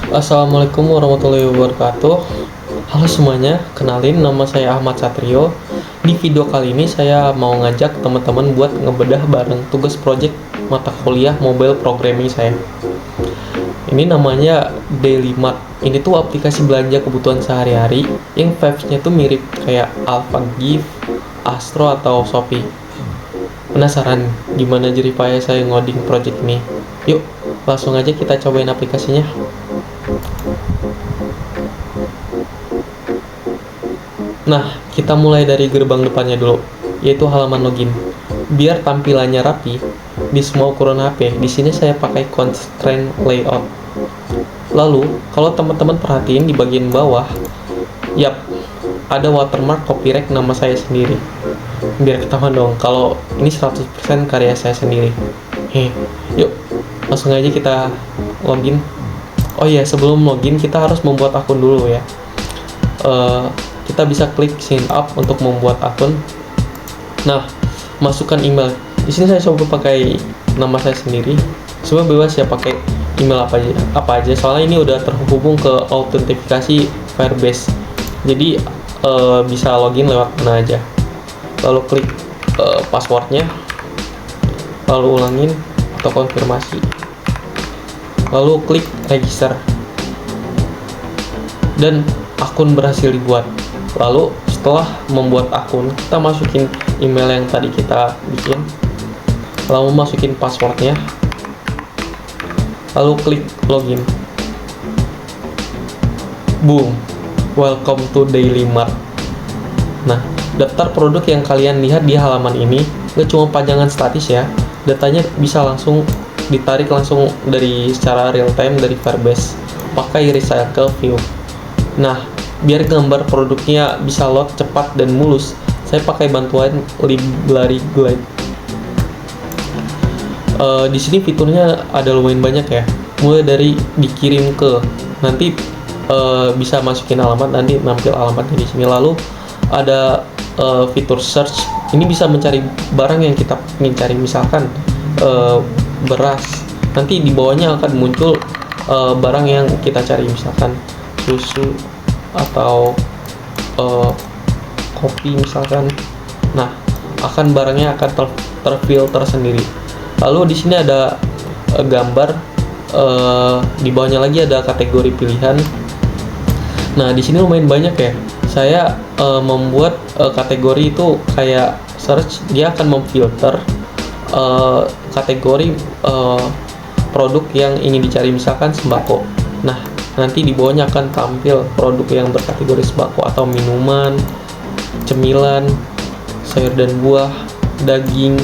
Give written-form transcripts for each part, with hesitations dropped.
Assalamualaikum warahmatullahi wabarakatuh. Halo semuanya, kenalin nama saya Ahmad Satrio. Di video kali ini saya mau ngajak teman-teman buat ngebedah bareng tugas project mata kuliah mobile programming saya. Ini namanya Daily Mart. Ini tuh aplikasi belanja kebutuhan sehari-hari yang vibes-nya tuh mirip kayak Alpha Gift, Astro atau Shopee. Penasaran gimana jeripaya saya ngoding project ini? Yuk, langsung aja kita cobain aplikasinya. Nah, kita mulai dari gerbang depannya dulu, yaitu halaman login. Biar tampilannya rapi di semua ukuran HP, di sini saya pakai constraint layout. Lalu, kalau teman-teman perhatiin di bagian bawah, yap, ada watermark copyright nama saya sendiri. Biar ketahuan dong, kalau ini 100% karya saya sendiri. Yuk, langsung aja kita login. Oh iya, sebelum login kita harus membuat akun dulu ya. Kita bisa klik sign up untuk membuat akun. Nah, masukkan email. Di sini saya coba pakai nama saya sendiri. Semua bebas ya pakai email apa aja. Soalnya ini udah terhubung ke autentifikasi Firebase. Jadi bisa login lewat mana aja. Lalu klik passwordnya. Lalu ulangin atau konfirmasi. Lalu klik register. Dan akun berhasil dibuat. Lalu setelah membuat akun, kita masukin email yang tadi kita bikin, lalu masukin passwordnya, lalu klik login. Boom, welcome to Daily Mart. Nah, daftar produk yang kalian lihat di halaman ini gak cuma pajangan statis ya, datanya bisa langsung ditarik langsung dari secara real time dari Firebase pakai recycle view. Nah, biar gambar produknya bisa load cepat dan mulus, saya pakai bantuan library glide. Di sini fiturnya ada lumayan banyak ya, mulai dari dikirim ke, nanti bisa masukin alamat, nanti nampil alamatnya di sini. Lalu ada fitur search, ini bisa mencari barang yang kita ingin cari, misalkan beras, nanti di bawahnya akan muncul barang yang kita cari, misalkan susu atau kopi misalkan. Nah, barangnya akan terfilter sendiri. Lalu di sini ada gambar, di bawahnya lagi ada kategori pilihan. Nah, di sini lumayan banyak ya. Saya membuat kategori itu kayak search, dia akan memfilter kategori produk yang ingin dicari, misalkan sembako. Nah, nanti di bawahnya akan tampil produk yang berkategori sembako atau minuman, cemilan, sayur dan buah, daging,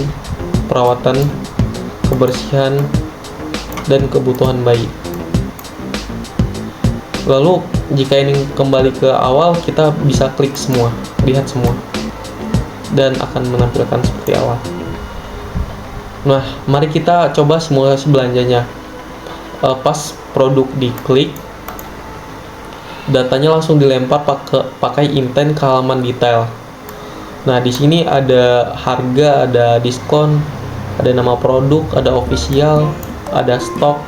perawatan, kebersihan, dan kebutuhan bayi. Lalu jika ini kembali ke awal, kita bisa klik semua, lihat semua, dan akan menampilkan seperti awal. Nah, mari kita coba simulasi belanjanya. Pas produk diklik, datanya langsung dilempar pakai intent ke halaman detail. Nah, di sini ada harga, ada diskon, ada nama produk, ada official, ada stok,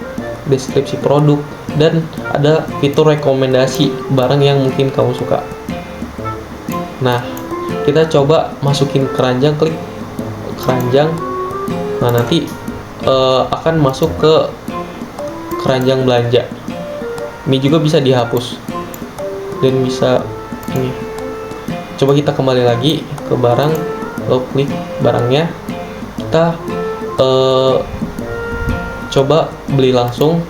deskripsi produk, dan ada fitur rekomendasi barang yang mungkin kamu suka. Nah, kita coba masukin keranjang, klik keranjang. Nah, nanti akan masuk ke keranjang belanja. Ini juga bisa dihapus dan bisa ini. Coba kita kembali lagi ke barang, lalu klik barangnya, kita coba beli langsung.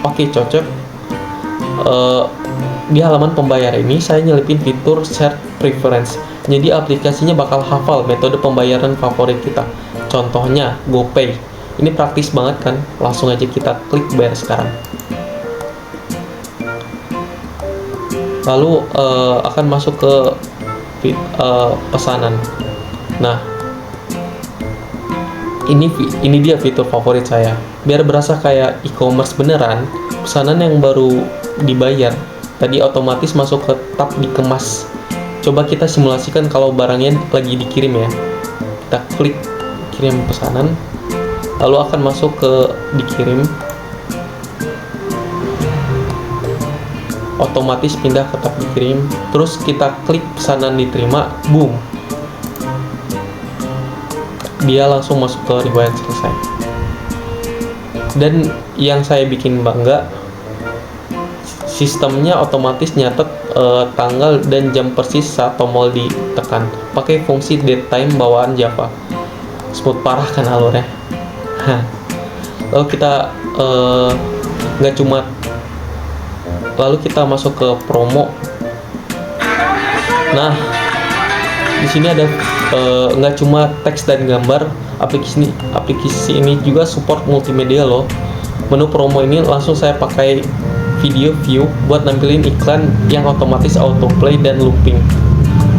Oke, cocok. Di halaman pembayar ini saya nyelipin fitur share preference, jadi aplikasinya bakal hafal metode pembayaran favorit kita. Contohnya GoPay. Ini praktis banget kan, langsung aja kita klik bayar sekarang. Lalu akan masuk ke pesanan. Nah, ini dia fitur favorit saya. Biar berasa kayak e-commerce beneran, pesanan yang baru dibayar tadi otomatis masuk ke tab dikemas. Coba kita simulasikan kalau barangnya lagi dikirim ya. Kita klik kirim pesanan, lalu akan masuk ke dikirim, otomatis pindah ke tab dikirim, terus kita klik pesanan diterima, boom, dia langsung masuk ke riwayat selesai. Dan yang saya bikin bangga, sistemnya otomatis nyatet tanggal dan jam persis saat tombol ditekan, pakai fungsi date time bawaan Java. Smooth parah kan alurnya. Lalu kita nggak cuma, lalu kita masuk ke promo. Nah, di sini ada nggak cuma teks dan gambar, aplikasi ini juga support multimedia loh. Menu promo ini langsung saya pakai video view buat nampilin iklan yang otomatis autoplay dan looping.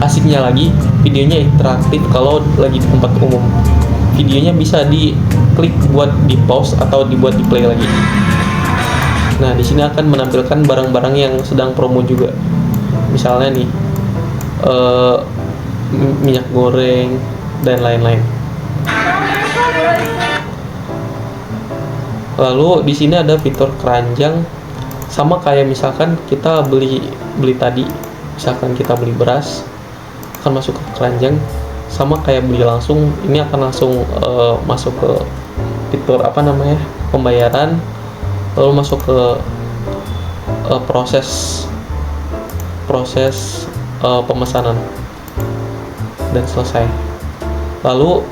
Asiknya lagi, videonya interaktif kalau lagi di tempat umum. Videonya bisa diklik buat di pause atau dibuat di play lagi. Nah, di sini akan menampilkan barang-barang yang sedang promo juga. Misalnya nih, minyak goreng dan lain-lain. Lalu di sini ada fitur keranjang, sama kayak misalkan kita beli tadi, misalkan kita beli beras, akan masuk ke keranjang, sama kayak beli langsung, ini akan langsung masuk ke fitur pembayaran, lalu masuk ke proses pemesanan dan selesai. Lalu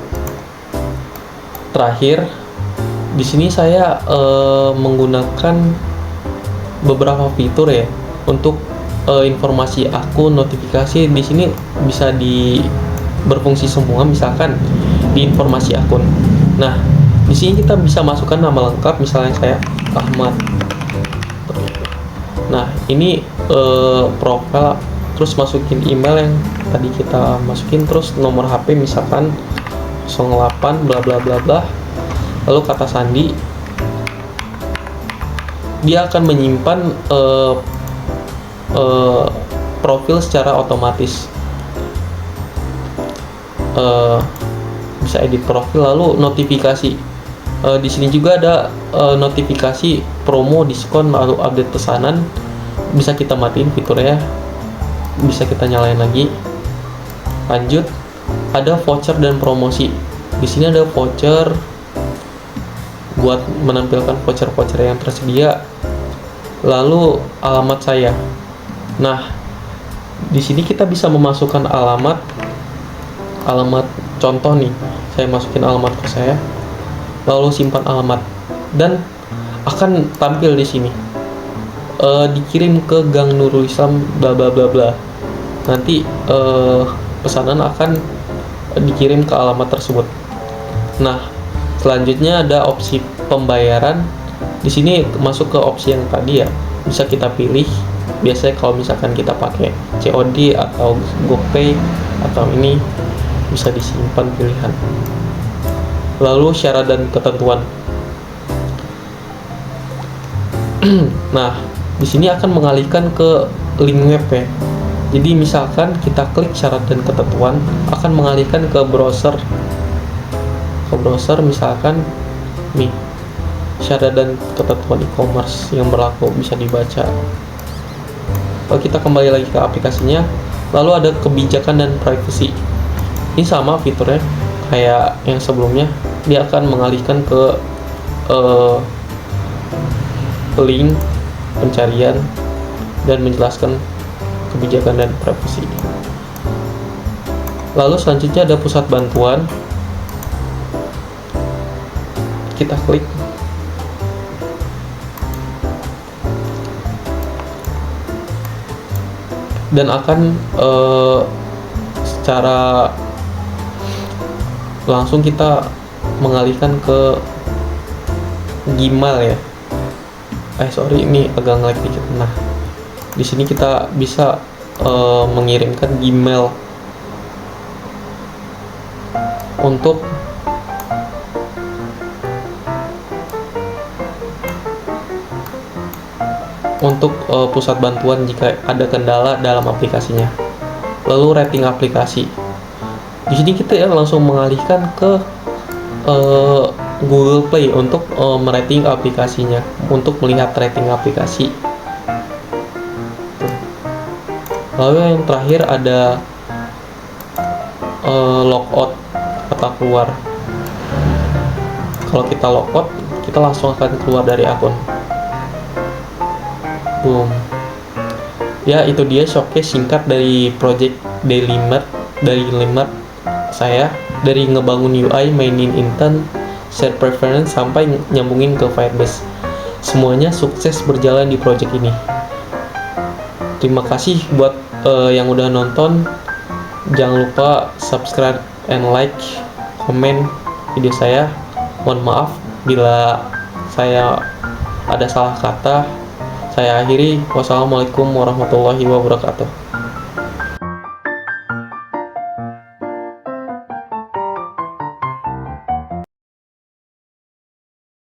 terakhir di sini saya menggunakan beberapa fitur ya untuk informasi akun, notifikasi. Di sini bisa berfungsi semua, misalkan di informasi akun. Nah, di sini kita bisa masukkan nama lengkap, misalnya saya Ahmad. Nah, ini profil, terus masukin email yang tadi kita masukin, terus nomor HP misalkan 08 bla bla bla bla, lalu kata sandi. Dia akan menyimpan profil secara otomatis. Bisa edit profil, lalu notifikasi. Di sini juga ada notifikasi promo, diskon, lalu update pesanan. Bisa kita matiin fiturnya, bisa kita nyalain lagi. Lanjut, ada voucher dan promosi. Di sini ada voucher buat menampilkan voucher-voucher yang tersedia. Lalu alamat saya. Nah, di sini kita bisa memasukkan alamat contoh nih. Saya masukin alamat kos saya, lalu simpan alamat, dan akan tampil di sini. Dikirim ke Gang Nurul Islam bla bla bla bla. Nanti pesanan akan dikirim ke alamat tersebut. Nah, selanjutnya ada opsi pembayaran. Di sini masuk ke opsi yang tadi ya, bisa kita pilih. Biasanya kalau misalkan kita pakai COD atau GoPay atau ini, bisa disimpan pilihan. Lalu syarat dan ketentuan. Nah, di sini akan mengalihkan ke link web ya. Jadi misalkan kita klik syarat dan ketentuan, akan mengalihkan ke browser. Misalkan nih, syarat dan ketentuan e-commerce yang berlaku bisa dibaca. Lalu kita kembali lagi ke aplikasinya. Lalu ada kebijakan dan privacy. Ini sama fiturnya kayak yang sebelumnya. Dia akan mengalihkan ke link pencarian dan menjelaskan kebijakan dan privacy. Lalu selanjutnya ada pusat bantuan. Kita klik. Dan akan secara langsung kita mengalihkan ke Gmail ya. Ini agak nge-lag dikit. Nah, di sini kita bisa mengirimkan Gmail untuk pusat bantuan jika ada kendala dalam aplikasinya. Lalu rating aplikasi. Di sini kita ya langsung mengalihkan ke Google Play untuk merating aplikasinya, untuk melihat rating aplikasi. Lalu yang terakhir ada logout atau keluar. Kalau kita logout, kita langsung akan keluar dari akun. Boom. Ya, itu dia showcase singkat dari project Dailymart saya, dari ngebangun UI, mainin intent, share preference, sampai nyambungin ke Firebase. Semuanya sukses berjalan di project ini. Terima kasih buat yang udah nonton. Jangan lupa subscribe and like, komen video saya. Mohon maaf bila saya ada salah kata. Saya akhiri. Wassalamualaikum warahmatullahi wabarakatuh.